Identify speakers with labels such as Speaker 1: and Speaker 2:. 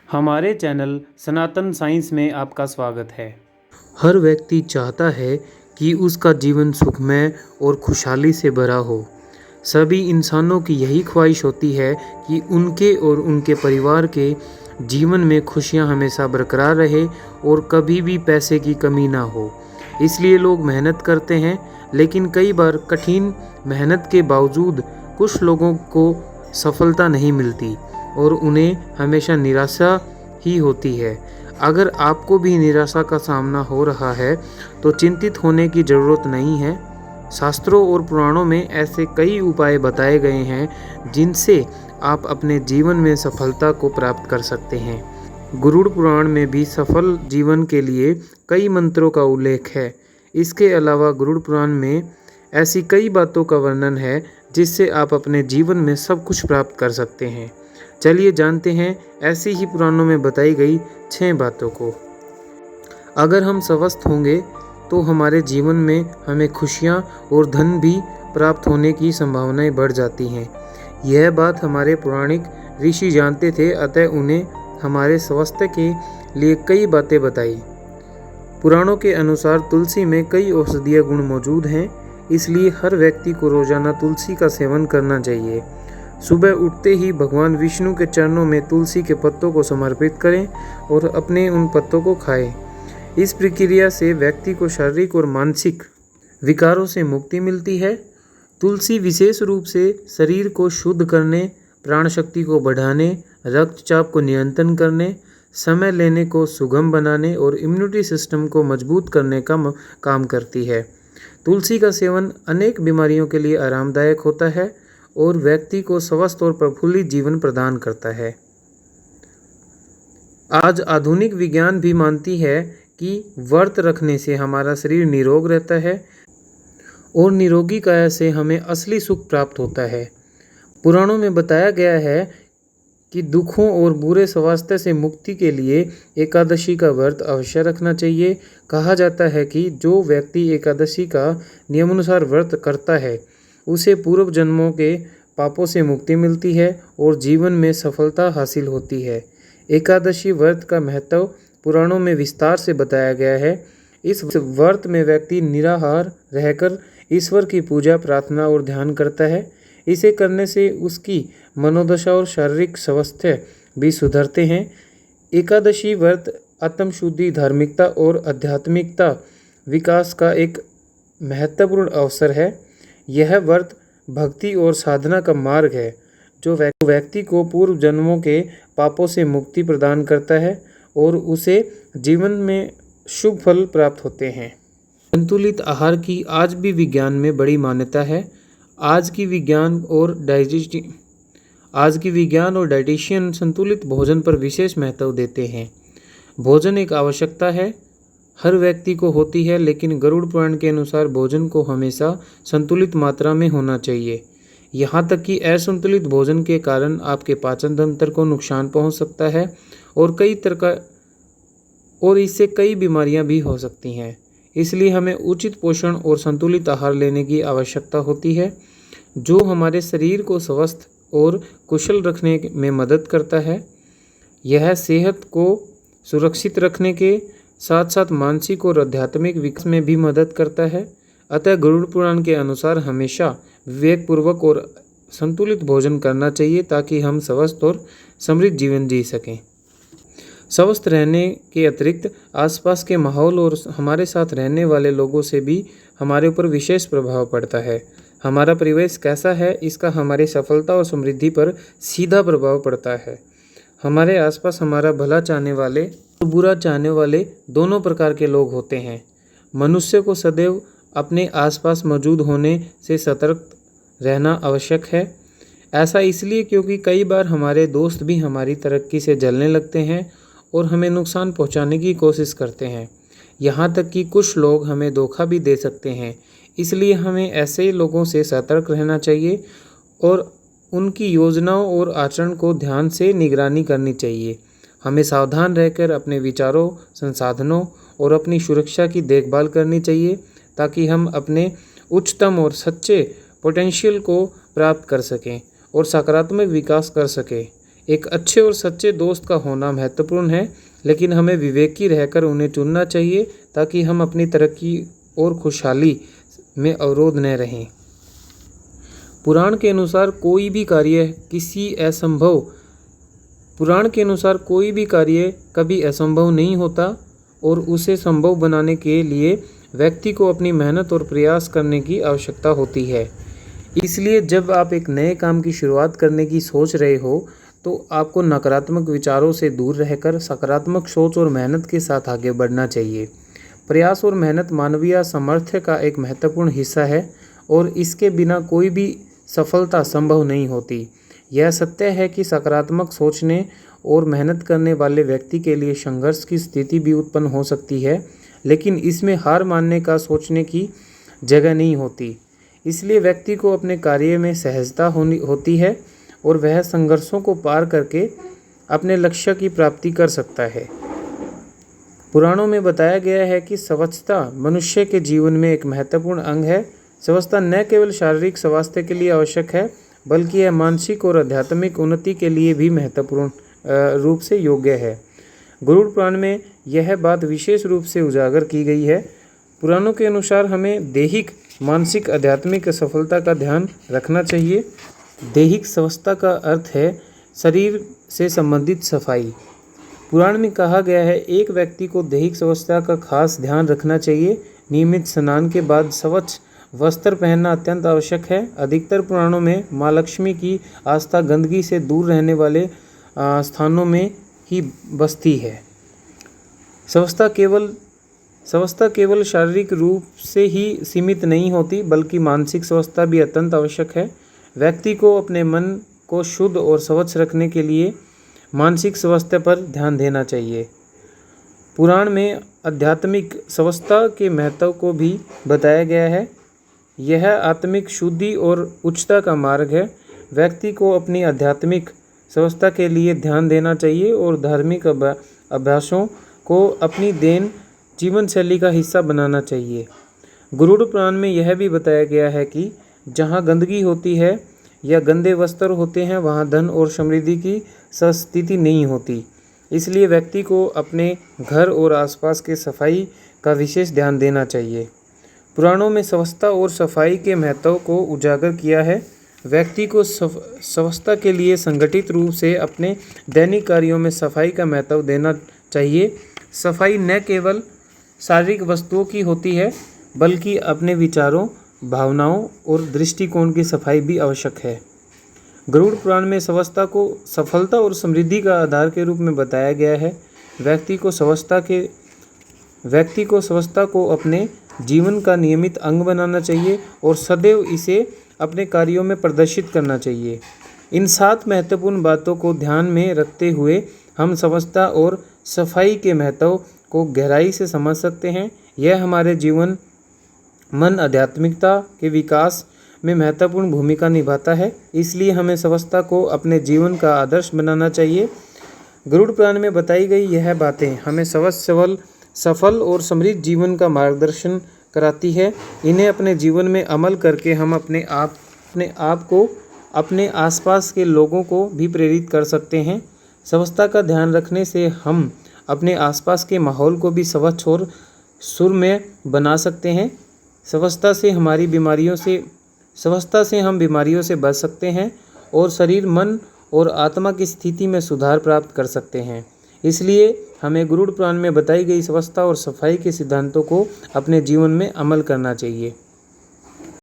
Speaker 1: हमारे चैनल सनातन साइंस में आपका स्वागत है।
Speaker 2: हर व्यक्ति चाहता है कि उसका जीवन सुखमय और खुशहाली से भरा हो। सभी इंसानों की यही ख्वाहिश होती है कि उनके और उनके परिवार के जीवन में खुशियां हमेशा बरकरार रहे और कभी भी पैसे की कमी ना हो। इसलिए लोग मेहनत करते हैं, लेकिन कई बार कठिन मेहनत के बावजूद कुछ लोगों को सफलता नहीं मिलती और उन्हें हमेशा निराशा ही होती है। अगर आपको भी निराशा का सामना हो रहा है तो चिंतित होने की ज़रूरत नहीं है। शास्त्रों और पुराणों में ऐसे कई उपाय बताए गए हैं जिनसे आप अपने जीवन में सफलता को प्राप्त कर सकते हैं। गरुड़ पुराण में भी सफल जीवन के लिए कई मंत्रों का उल्लेख है। इसके अलावा गरुड़ पुराण में ऐसी कई बातों का वर्णन है जिससे आप अपने जीवन में सब कुछ प्राप्त कर सकते हैं। चलिए जानते हैं ऐसी ही पुराणों में बताई गई 6 बातों को। अगर हम स्वस्थ होंगे तो हमारे जीवन में हमें खुशियाँ और धन भी प्राप्त होने की संभावनाएं बढ़ जाती हैं। यह बात हमारे पौराणिक ऋषि जानते थे, अतः उन्हें हमारे स्वास्थ्य के लिए कई बातें बताई। पुराणों के अनुसार तुलसी में कई औषधीय गुण मौजूद हैं, इसलिए हर व्यक्ति को रोजाना तुलसी का सेवन करना चाहिए। सुबह उठते ही भगवान विष्णु के चरणों में तुलसी के पत्तों को समर्पित करें और अपने उन पत्तों को खाएं। इस प्रक्रिया से व्यक्ति को शारीरिक और मानसिक विकारों से मुक्ति मिलती है। तुलसी विशेष रूप से शरीर को शुद्ध करने, प्राण शक्ति को बढ़ाने, रक्तचाप को नियंत्रण करने, समय लेने को सुगम बनाने और इम्यूनिटी सिस्टम को मजबूत करने का काम करती है। तुलसी का सेवन अनेक बीमारियों के लिए आरामदायक होता है और व्यक्ति को स्वस्थ और प्रफुल्लित जीवन प्रदान करता है। आज आधुनिक विज्ञान भी मानती है कि व्रत रखने से हमारा शरीर निरोग रहता है और निरोगी काया से हमें असली सुख प्राप्त होता है। पुराणों में बताया गया है कि दुखों और बुरे स्वास्थ्य से मुक्ति के लिए एकादशी का व्रत अवश्य रखना चाहिए। कहा जाता है कि जो व्यक्ति एकादशी का नियमानुसार व्रत करता है उसे पूर्व जन्मों के पापों से मुक्ति मिलती है और जीवन में सफलता हासिल होती है। एकादशी व्रत का महत्व पुराणों में विस्तार से बताया गया है। इस व्रत में व्यक्ति निराहार रहकर ईश्वर की पूजा, प्रार्थना और ध्यान करता है। इसे करने से उसकी मनोदशा और शारीरिक स्वास्थ्य भी सुधरते हैं। एकादशी व्रत आत्मशुद्धि, धार्मिकता और आध्यात्मिकता विकास का एक महत्वपूर्ण अवसर है। यह व्रत भक्ति और साधना का मार्ग है जो व्यक्ति को पूर्व जन्मों के पापों से मुक्ति प्रदान करता है और उसे जीवन में शुभ फल प्राप्त होते हैं। संतुलित आहार की आज भी विज्ञान में बड़ी मान्यता है। आज की विज्ञान और डाइटिशियन संतुलित भोजन पर विशेष महत्व देते हैं। भोजन एक आवश्यकता है, हर व्यक्ति को होती है, लेकिन गरुड़ पुराण के अनुसार भोजन को हमेशा संतुलित मात्रा में होना चाहिए। यहाँ तक कि असंतुलित भोजन के कारण आपके पाचन तंत्र को नुकसान पहुँच सकता है और इससे कई बीमारियाँ भी हो सकती हैं। इसलिए हमें उचित पोषण और संतुलित आहार लेने की आवश्यकता होती है, जो हमारे शरीर को स्वस्थ और कुशल रखने में मदद करता है। यह सेहत को सुरक्षित रखने के साथ साथ मानसिक और आध्यात्मिक विकास में भी मदद करता है। अतः गरुड़ पुराण के अनुसार हमेशा विवेकपूर्वक और संतुलित भोजन करना चाहिए ताकि हम स्वस्थ और समृद्ध जीवन जी सकें। स्वस्थ रहने के अतिरिक्त आसपास के माहौल और हमारे साथ रहने वाले लोगों से भी हमारे ऊपर विशेष प्रभाव पड़ता है। हमारा परिवेश कैसा है, इसका हमारी सफलता और समृद्धि पर सीधा प्रभाव पड़ता है। हमारे आसपास हमारा भला चाहने वाले और बुरा चाहने वाले दोनों प्रकार के लोग होते हैं। मनुष्य को सदैव अपने आसपास मौजूद होने से सतर्क रहना आवश्यक है। ऐसा इसलिए क्योंकि कई बार हमारे दोस्त भी हमारी तरक्की से जलने लगते हैं और हमें नुकसान पहुंचाने की कोशिश करते हैं। यहाँ तक कि कुछ लोग हमें धोखा भी दे सकते हैं। इसलिए हमें ऐसे लोगों से सतर्क रहना चाहिए और उनकी योजनाओं और आचरण को ध्यान से निगरानी करनी चाहिए। हमें सावधान रहकर अपने विचारों, संसाधनों और अपनी सुरक्षा की देखभाल करनी चाहिए ताकि हम अपने उच्चतम और सच्चे पोटेंशियल को प्राप्त कर सकें और सकारात्मक विकास कर सकें। एक अच्छे और सच्चे दोस्त का होना महत्वपूर्ण है, लेकिन हमें विवेकी रहकर उन्हें चुनना चाहिए ताकि हम अपनी तरक्की और खुशहाली में अवरोध न रहें। पुराण के अनुसार कोई भी कार्य कभी असंभव नहीं होता और उसे संभव बनाने के लिए व्यक्ति को अपनी मेहनत और प्रयास करने की आवश्यकता होती है। इसलिए जब आप एक नए काम की शुरुआत करने की सोच रहे हो तो आपको नकारात्मक विचारों से दूर रहकर सकारात्मक सोच और मेहनत के साथ आगे बढ़ना चाहिए। प्रयास और मेहनत मानवीय सामर्थ्य का एक महत्वपूर्ण हिस्सा है और इसके बिना कोई भी सफलता संभव नहीं होती। यह सत्य है कि सकारात्मक सोचने और मेहनत करने वाले व्यक्ति के लिए संघर्ष की स्थिति भी उत्पन्न हो सकती है, लेकिन इसमें हार मानने का सोचने की जगह नहीं होती। इसलिए व्यक्ति को अपने कार्य में सहजता होती है और वह संघर्षों को पार करके अपने लक्ष्य की प्राप्ति कर सकता है। पुराणों में बताया गया है कि स्वच्छता मनुष्य के जीवन में एक महत्वपूर्ण अंग है। स्वच्छता न केवल शारीरिक स्वास्थ्य के लिए आवश्यक है, बल्कि यह मानसिक और आध्यात्मिक उन्नति के लिए भी महत्वपूर्ण रूप से योग्य है। गरुड़ पुराण में यह बात विशेष रूप से उजागर की गई है। पुराणों के अनुसार हमें दैहिक, मानसिक, आध्यात्मिक सफलता का ध्यान रखना चाहिए। दैहिक स्वच्छता का अर्थ है शरीर से संबंधित सफाई। पुराण में कहा गया है एक व्यक्ति को दैहिक स्वच्छता का खास ध्यान रखना चाहिए। नियमित स्नान के बाद स्वच्छ वस्त्र पहनना अत्यंत आवश्यक है। अधिकतर पुराणों में माँ लक्ष्मी की आस्था गंदगी से दूर रहने वाले स्थानों में ही बसती है। स्वच्छता केवल शारीरिक रूप से ही सीमित नहीं होती, बल्कि मानसिक स्वच्छता भी अत्यंत आवश्यक है। व्यक्ति को अपने मन को शुद्ध और स्वच्छ रखने के लिए मानसिक स्वास्थ्य पर ध्यान देना चाहिए। पुराण में आध्यात्मिक स्वच्छता के महत्व को भी बताया गया है। यह आत्मिक शुद्धि और उच्चता का मार्ग है। व्यक्ति को अपनी आध्यात्मिक स्वच्छता के लिए ध्यान देना चाहिए और धार्मिक अभ्यासों को अपनी जीवन शैली का हिस्सा बनाना चाहिए। गरुड़ पुराण में यह भी बताया गया है कि जहाँ गंदगी होती है या गंदे वस्त्र होते हैं, वहाँ धन और समृद्धि की स्थिति नहीं होती। इसलिए व्यक्ति को अपने घर और आसपास के सफाई का विशेष ध्यान देना चाहिए। पुराणों में स्वच्छता और सफाई के महत्व को उजागर किया है। व्यक्ति को स्वच्छता के लिए संगठित रूप से अपने दैनिक कार्यों में सफाई का महत्व देना चाहिए। सफाई न केवल शारीरिक वस्तुओं की होती है, बल्कि अपने विचारों, भावनाओं और दृष्टिकोण की सफाई भी आवश्यक है। गरुड़ पुराण में स्वच्छता को सफलता और समृद्धि का आधार के रूप में बताया गया है। व्यक्ति को स्वच्छता को अपने जीवन का नियमित अंग बनाना चाहिए और सदैव इसे अपने कार्यों में प्रदर्शित करना चाहिए। इन 7 महत्वपूर्ण बातों को ध्यान में रखते हुए हम स्वच्छता और सफाई के महत्व को गहराई से समझ सकते हैं। यह हमारे जीवन, मन, आध्यात्मिकता के विकास में महत्वपूर्ण भूमिका निभाता है। इसलिए हमें स्वच्छता को अपने जीवन का आदर्श बनाना चाहिए। गरुड़ पुराण में बताई गई यह बातें हमें स्वच्छ, सफल और समृद्ध जीवन का मार्गदर्शन कराती है। इन्हें अपने जीवन में अमल करके हम अपने आप को, अपने आसपास के लोगों को भी प्रेरित कर सकते हैं। स्वच्छता का ध्यान रखने से हम अपने आसपास के माहौल को भी स्वच्छ और सुरम्य बना सकते हैं। स्वच्छता से हम बीमारियों से बच सकते हैं और शरीर, मन और आत्मा की स्थिति में सुधार प्राप्त कर सकते हैं। इसलिए हमें गरुड़ पुराण में बताई गई स्वच्छता और सफाई के सिद्धांतों को अपने जीवन में अमल करना चाहिए।